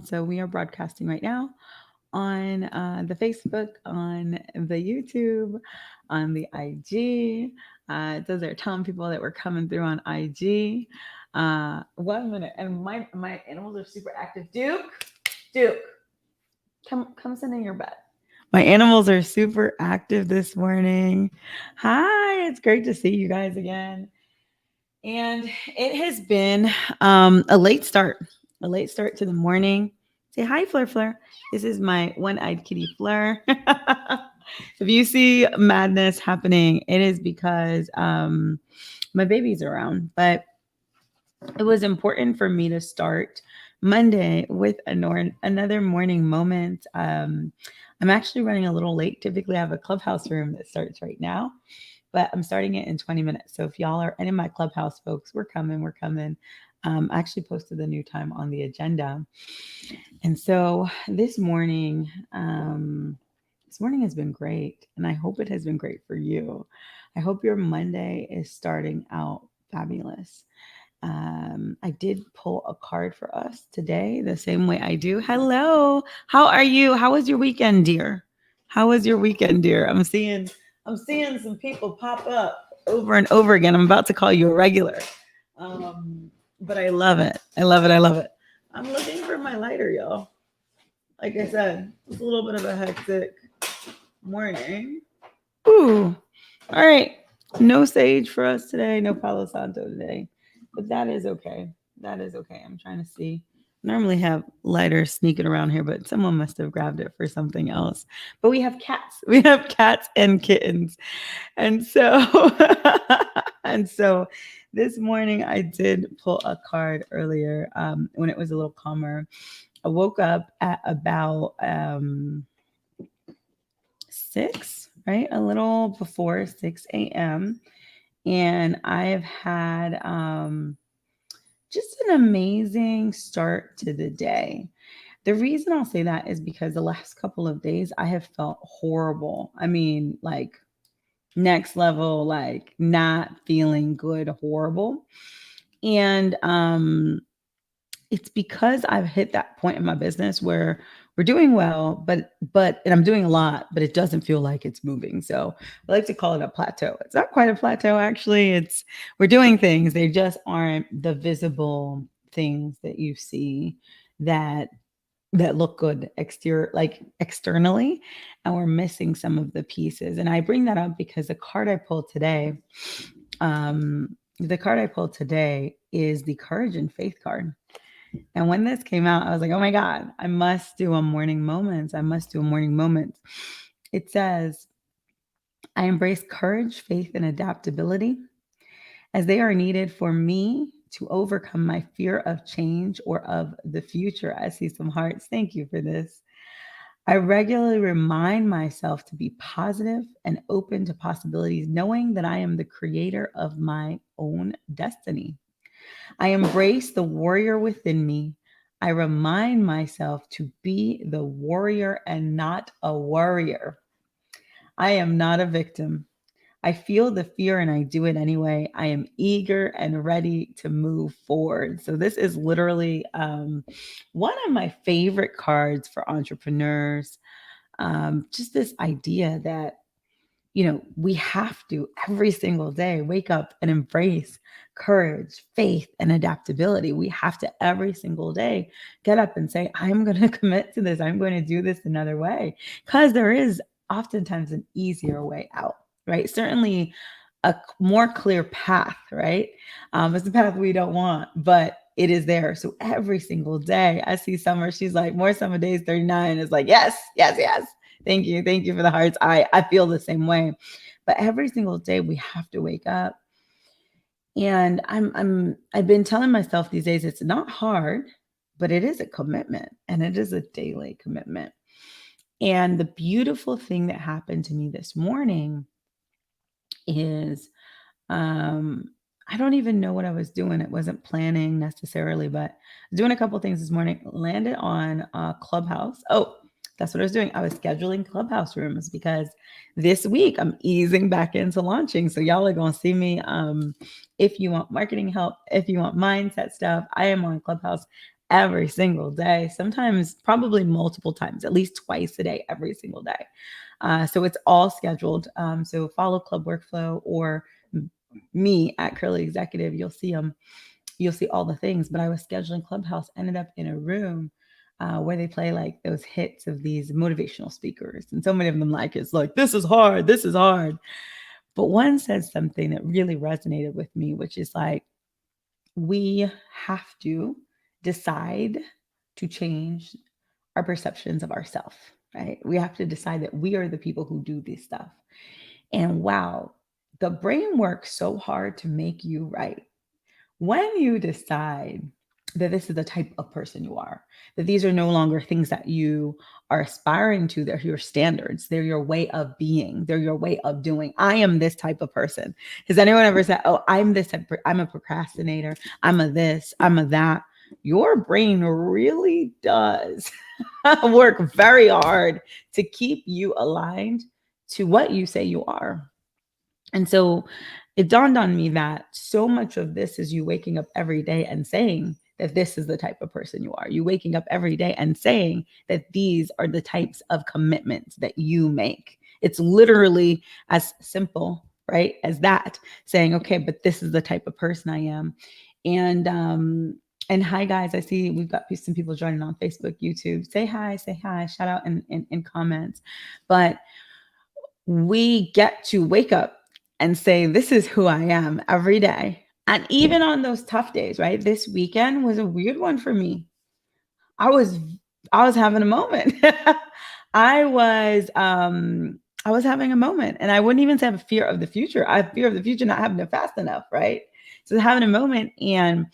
So we are broadcasting right now on the Facebook, on the YouTube, on the IG. Those are telling people that we're coming through on IG. 1 minute, and my animals are super active. Duke, come sit in your bed. My animals are super active this morning. Hi, it's great to see you guys again. And it has been a late start to the morning. Say hi, Fleur Fleur. This is my one-eyed kitty Fleur. If you see madness happening, it is because my baby's around. But it was important for me to start Monday with another morning moment. I'm actually running a little late. Typically, I have a clubhouse room that starts right now, but I'm starting it in 20 minutes. So if y'all are any of my clubhouse folks, we're coming, we're coming. I actually posted the new time on the agenda. And so this morning has been great. And I hope it has been great for you. I hope your Monday is starting out fabulous. I did pull a card for us today, the same way I do. Hello, how are you? How was your weekend, dear? How was your weekend, dear? I'm seeing some people pop up over and over again. I'm about to call you a regular, but I love it. I love it. I love it. I'm looking for my lighter, y'all. Like I said, it's a little bit of a hectic morning. Ooh, all right. No sage for us today. No Palo Santo today. But that is okay. That is okay. I'm trying to see. Normally have lighters sneaking around here, but someone must have grabbed it for something else. But we have cats. We have cats and kittens. And so and so this morning I did pull a card earlier when it was a little calmer. I woke up at about 6, right? A little before 6 a.m. And I've had just an amazing start to the day. The reason I'll say that is because the last couple of days I have felt horrible. I mean, like next level, like not feeling good, horrible. And it's because I've hit that point in my business where we're doing well, but and I'm doing a lot, but it doesn't feel like it's moving. So I like to call it a plateau. It's not quite a plateau, actually. It's we're doing things, they just aren't the visible things that you see that look good externally, and we're missing some of the pieces. And I bring that up because um the card I pulled today is the courage and faith card. And when this came out, I was like, oh my God, I must do a morning moments. I must do a morning moments. It says, I embrace courage, faith, and adaptability as they are needed for me to overcome my fear of change or of the future. I see some hearts. Thank you for this. I regularly remind myself to be positive and open to possibilities, knowing that I am the creator of my own destiny. I embrace the warrior within me. I remind myself to be the warrior and not a worrier. I am not a victim. I feel the fear and I do it anyway. I am eager and ready to move forward. So, this is literally one of my favorite cards for entrepreneurs. Just this idea that we have to every single day wake up and embrace courage, faith, and adaptability. We have to every single day get up and say, I'm going to commit to this. I'm going to do this another way, because there is oftentimes an easier way out, right? Certainly a more clear path, right? It's the path we don't want, but it is there. So every single day, I see Summer. She's like, more Summer days 39 is like, yes, yes, yes. Thank you. Thank you for the hearts. I feel the same way. But every single day we have to wake up. And I've been telling myself these days it's not hard, but it is a commitment, and it is a daily commitment. And the beautiful thing that happened to me this morning is I don't even know what I was doing. It wasn't planning necessarily, but I was doing a couple things this morning. Landed on Clubhouse. Oh, that's what I was doing. I was scheduling Clubhouse rooms because this week I'm easing back into launching. So y'all are gonna see me. If you want marketing help, if you want mindset stuff, I am on Clubhouse every single day, sometimes probably multiple times, at least twice a day, every single day. So it's all scheduled. So follow Club Workflow or me at Curly Executive. You'll see them. You'll see all the things. But I was scheduling Clubhouse, ended up in a room where they play like those hits of these motivational speakers, and so many of them like it's like this is hard, this is hard. But one said something that really resonated with me, which is like we have to decide to change our perceptions of ourselves, right? We have to decide that we are the people who do this stuff. And wow, the brain works so hard to make you right. When you decide that this is the type of person you are, that these are no longer things that you are aspiring to, they're your standards, they're your way of being, they're your way of doing. I am this type of person. Has anyone ever said, oh, I'm this, I'm a procrastinator, I'm a this, I'm a that? Your brain really does work very hard to keep you aligned to what you say you are. And so it dawned on me that so much of this is you waking up every day and saying that this is the type of person you are. You waking up every day and saying that these are the types of commitments that you make. It's literally as simple, right, as that, saying, okay, but this is the type of person I am. And hi guys, I see we've got some people joining on Facebook, YouTube. Say hi, shout out in comments. But we get to wake up and say, this is who I am every day. And even on those tough days, right? This weekend was a weird one for me. I was having a moment. I was having a moment, and I wouldn't even say I have a fear of the future. I have fear of the future not having to fast enough, right? So having a moment, and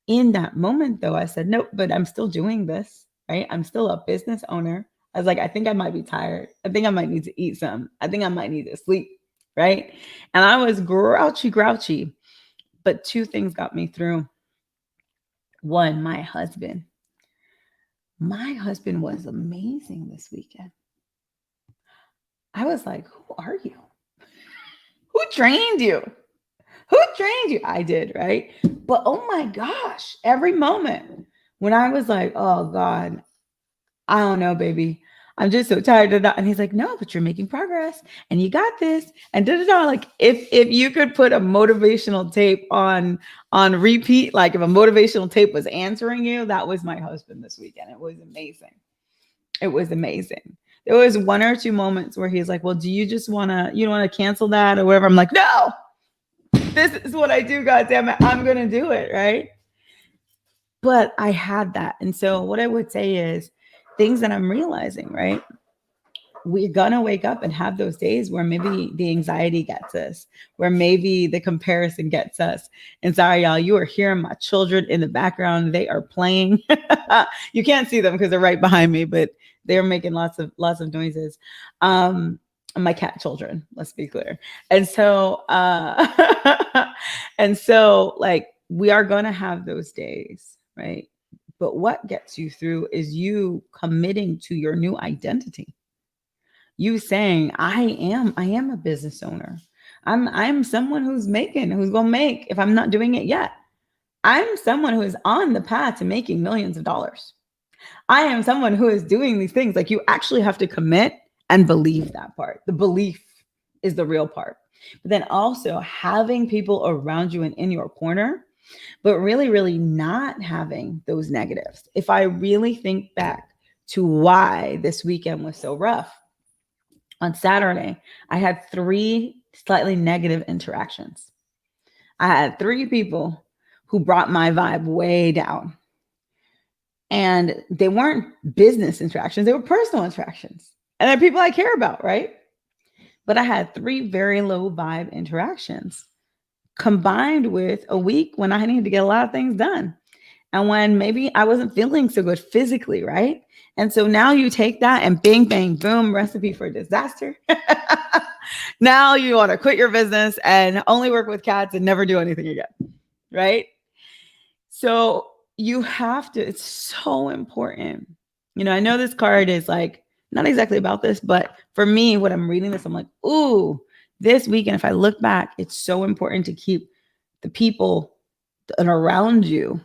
in that moment though, I said, nope, but I'm still doing this, right? I'm still a business owner. I was like, I think I might be tired. I think I might need to eat some. I think I might need to sleep, right? And I was grouchy. But two things got me through. One, my husband. My husband was amazing this weekend. I was like, who are you? Who trained you? Who trained you? I did, right? But oh my gosh, every moment when I was like, oh God, I don't know, baby. I'm just so tired of that. And he's like, no, but you're making progress and you got this. And like if you could put a motivational tape on repeat, like if a motivational tape was answering you, that was my husband this weekend. It was amazing. It was amazing. There was one or two moments where he's like, well, do you just want to cancel that or whatever? I'm like, no, this is what I do. God damn it. I'm going to do it. Right. But I had that. And so what I would say is things that I'm realizing, right? We're going to wake up and have those days where maybe the anxiety gets us, where maybe the comparison gets us. And sorry, y'all, you are hearing my children in the background. They are playing. You can't see them because they're right behind me, but they're making lots of noises. My cat children, let's be clear. And so, like, we are going to have those days, right? But what gets you through is you committing to your new identity. You saying, I am a business owner. I'm someone who's going to make, if I'm not doing it yet. I'm someone who is on the path to making millions of dollars. I am someone who is doing these things. Like, you actually have to commit and believe that part. The belief is the real part. But then also having people around you and in your corner, but really, really not having those negatives. If I really think back to why this weekend was so rough, on Saturday, I had 3 slightly negative interactions. I had 3 people who brought my vibe way down. And they weren't business interactions, they were personal interactions. And they're people I care about, right? But I had 3 very low vibe interactions combined with a week when I needed to get a lot of things done. And when maybe I wasn't feeling so good physically, right? And so now you take that and bing, bang, boom, recipe for disaster. Now you want to quit your business and only work with cats and never do anything again, right? So you have to, it's so important. I know this card is like not exactly about this, but for me, when I'm reading this, I'm like, ooh, this weekend, if I look back, it's so important to keep the people that are around you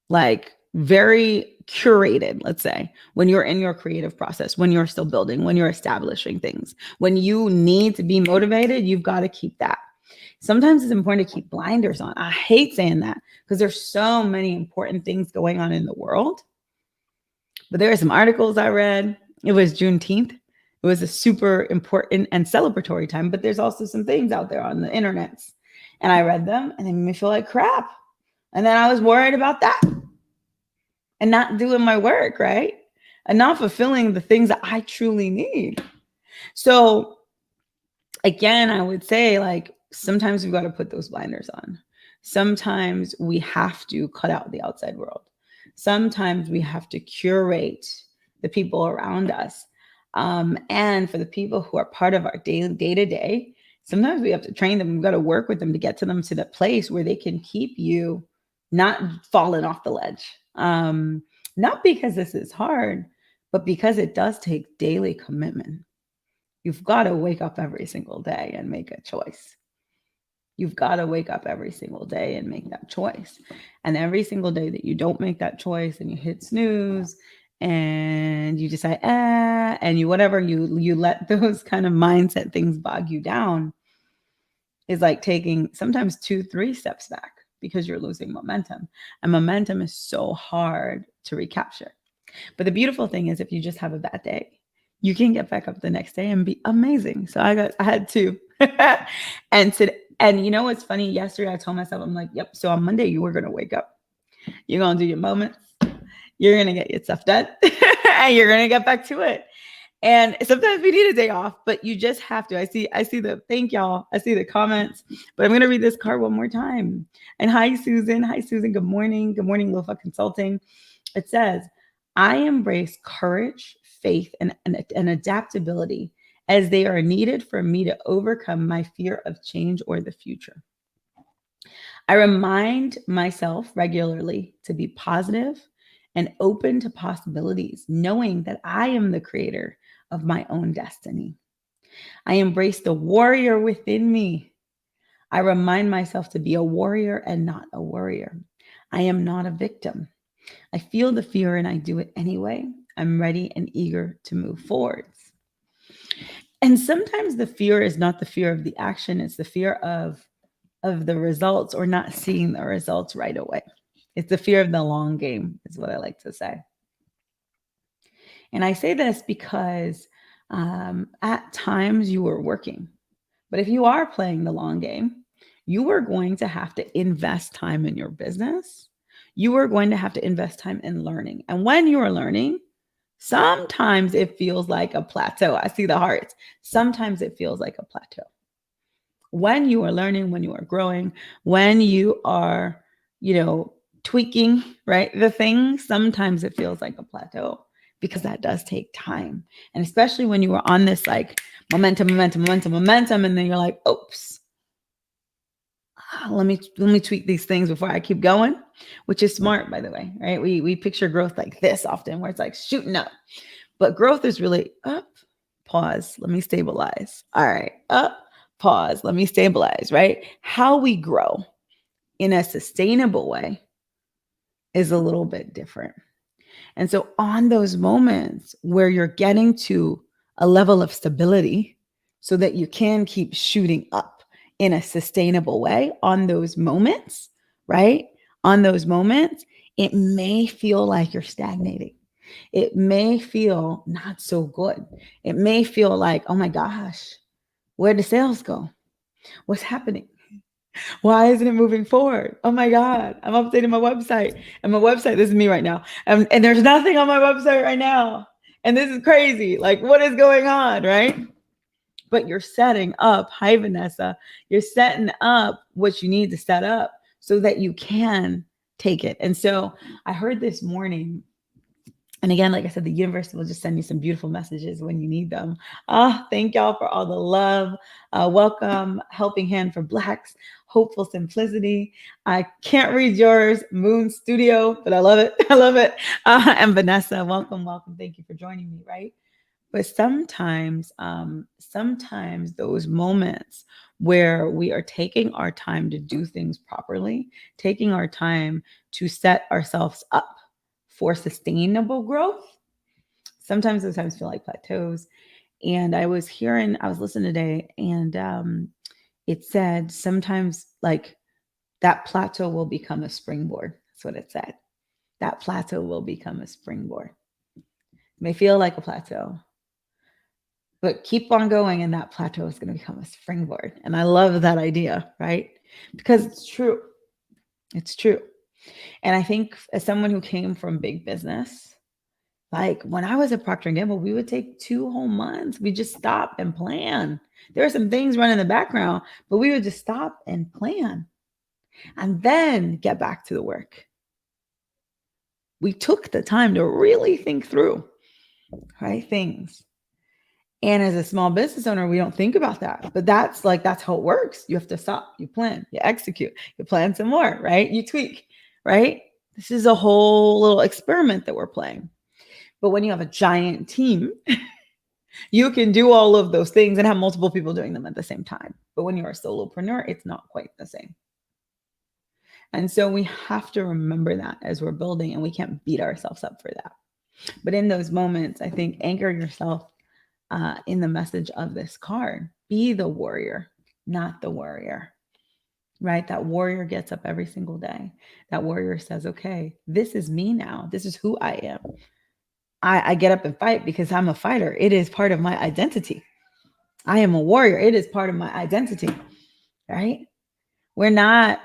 like very curated, let's say, when you're in your creative process, when you're still building, when you're establishing things, when you need to be motivated, you've got to keep that. Sometimes it's important to keep blinders on. I hate saying that because there's so many important things going on in the world. But there are some articles I read. It was Juneteenth. It was a super important and celebratory time, but there's also some things out there on the internet. And I read them and they made me feel like crap. And then I was worried about that and not doing my work, right? And not fulfilling the things that I truly need. So again, I would say, like, sometimes we've got to put those blinders on. Sometimes we have to cut out the outside world. Sometimes we have to curate the people around us. And for the people who are part of our day to day, sometimes we have to train them. We've got to work with them to get to them to the place where they can keep you not falling off the ledge. Not because this is hard, but because it does take daily commitment. You've got to wake up every single day and make a choice. You've got to wake up every single day and make that choice. And every single day that you don't make that choice and you hit snooze and you decide, and you whatever, you let those kind of mindset things bog you down, is like taking sometimes 2-3 steps back because you're losing momentum. And momentum is so hard to recapture. But the beautiful thing is, if you just have a bad day, you can get back up the next day and be amazing. So I had two. And you know what's funny? Yesterday I told myself, I'm like, yep. So on Monday you were gonna wake up. You're gonna do your moments. You're gonna get your stuff done, and you're gonna get back to it. And sometimes we need a day off, but you just have to. I see the thank y'all. I see the comments, but I'm gonna read this card one more time. And hi, Susan. Hi, Susan. Good morning. Good morning, Lofa Consulting. It says, I embrace courage, faith, and adaptability as they are needed for me to overcome my fear of change or the future. I remind myself regularly to be positive and open to possibilities, knowing that I am the creator of my own destiny. I embrace the warrior within me. I remind myself to be a warrior and not a worrier. I am not a victim. I feel the fear and I do it anyway. I'm ready and eager to move forwards. And sometimes the fear is not the fear of the action, it's the fear of the results or not seeing the results right away. It's the fear of the long game, is what I like to say. And I say this because at times you are working. But if you are playing the long game, you are going to have to invest time in your business. You are going to have to invest time in learning. And when you are learning, sometimes it feels like a plateau. I see the hearts. Sometimes it feels like a plateau. When you are learning, when you are growing, when you are, tweaking, right, the things, sometimes it feels like a plateau because that does take time. And especially when you are on this like momentum, and then you're like, oops, let me tweak these things before I keep going, which is smart, by the way, right? We picture growth like this often, where it's like shooting up, but growth is really up, pause, let me stabilize. All right, up, pause, let me stabilize, right? How we grow in a sustainable way is a little bit different. And so on those moments where you're getting to a level of stability so that you can keep shooting up in a sustainable way, on those moments, right? On those moments, it may feel like you're stagnating. It may feel not so good. It may feel like, oh my gosh, where'd the sales go? What's happening? Why isn't it moving forward? Oh my God, I'm updating my website. And my website, this is me right now. And there's nothing on my website right now. And this is crazy. Like, what is going on, right? But you're setting up, hi, Vanessa, you're setting up what you need to set up so that you can take it. And so I heard this morning, and again, like I said, the universe will just send you some beautiful messages when you need them. Thank y'all for all the love. Welcome, Helping Hand for Blacks, Hopeful Simplicity. I can't read yours, Moon Studio, but I love it. I love it. And Vanessa, welcome. Thank you for joining me, right? But sometimes those moments where we are taking our time to do things properly, taking our time to set ourselves up for sustainable growth. Sometimes those times feel like plateaus. And I was listening today, and it said sometimes like that plateau will become a springboard. That's what it said. That plateau will become a springboard. It may feel like a plateau, but keep on going, and that plateau is going to become a springboard. And I love that idea, right? Because it's true. It's true. And I think as someone who came from big business, like when I was at Procter & Gamble, we would take 2 whole months. We just stop and plan. There are some things running in the background, but we would just stop and plan and then get back to the work. We took the time to really think through, right, things. And as a small business owner, we don't think about that. But that's how it works. You have to stop, you plan, you execute, you plan some more, right? You tweak, right? This is a whole little experiment that we're playing. But when you have a giant team, you can do all of those things and have multiple people doing them at the same time. But when you're a solopreneur, it's not quite the same. And so we have to remember that as we're building, and we can't beat ourselves up for that. But in those moments, I think anchor yourself in the message of this card. Be the warrior, not the worrier, right? That warrior gets up every single day. That warrior says, okay, this is me now. This is who I am. I get up and fight because I'm a fighter. It is part of my identity. I am a warrior. It is part of my identity, right? We're not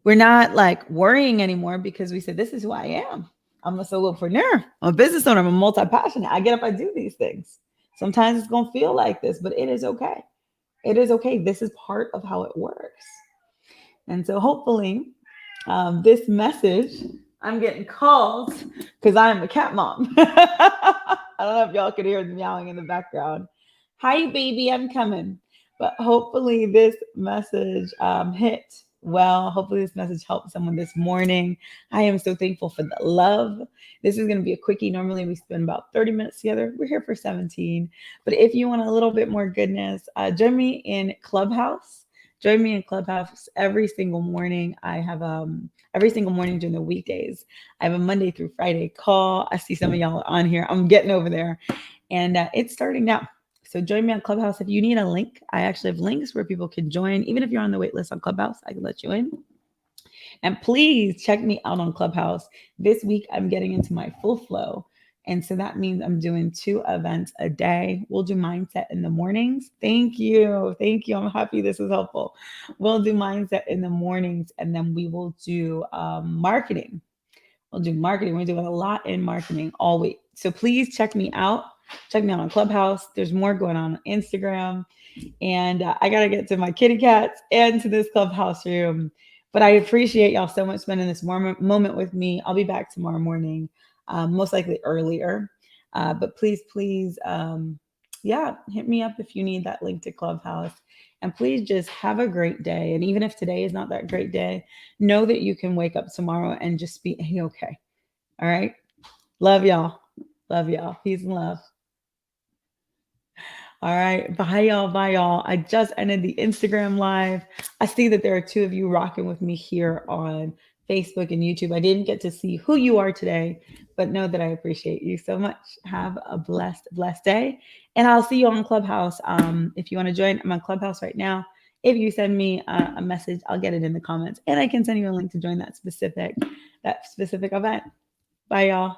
like worrying anymore because we said, this is who I am. I'm a solopreneur. I'm a business owner. I'm a multi-passionate. I get up, I do these things. Sometimes it's going to feel like this, but it is okay. It is okay. This is part of how it works. And so hopefully this message, I'm getting calls because I'm a cat mom. I don't know if y'all could hear the meowing in the background. Hi, baby, I'm coming. But hopefully this message hit well. Hopefully this message helped someone this morning. I am so thankful for the love. This is going to be a quickie. Normally we spend about 30 minutes together. We're here for 17. But if you want a little bit more goodness, join me in Clubhouse. Join me in Clubhouse every single morning. I have every single morning during the weekdays. I have a Monday through Friday call. I see some of y'all on here. I'm getting over there. And it's starting now. So join me on Clubhouse. If you need a link, I actually have links where people can join. Even if you're on the wait list on Clubhouse, I can let you in. And please check me out on Clubhouse. This week, I'm getting into my full flow. And so that means I'm doing 2 events a day. We'll do mindset in the mornings. Thank you. Thank you. I'm happy this is helpful. We'll do mindset in the mornings, and then we will do marketing. We'll do marketing. We're doing a lot in marketing all week. So please check me out. Check me out on Clubhouse. There's more going on Instagram. And I got to get to my kitty cats and to this Clubhouse room. But I appreciate y'all so much spending this moment with me. I'll be back tomorrow morning, most likely earlier. But please, hit me up if you need that link to Clubhouse. And please just have a great day. And even if today is not that great day, know that you can wake up tomorrow and just be okay. All right? Love y'all. Love y'all. Peace and love. All right. Bye, y'all. Bye, y'all. I just ended the Instagram live. I see that there are 2 of you rocking with me here on Facebook and YouTube. I didn't get to see who you are today, but know that I appreciate you so much. Have a blessed day. And I'll see you on Clubhouse. If you want to join, I'm on Clubhouse right now. If you send me a message, I'll get it in the comments, and I can send you a link to join that specific event. Bye, y'all.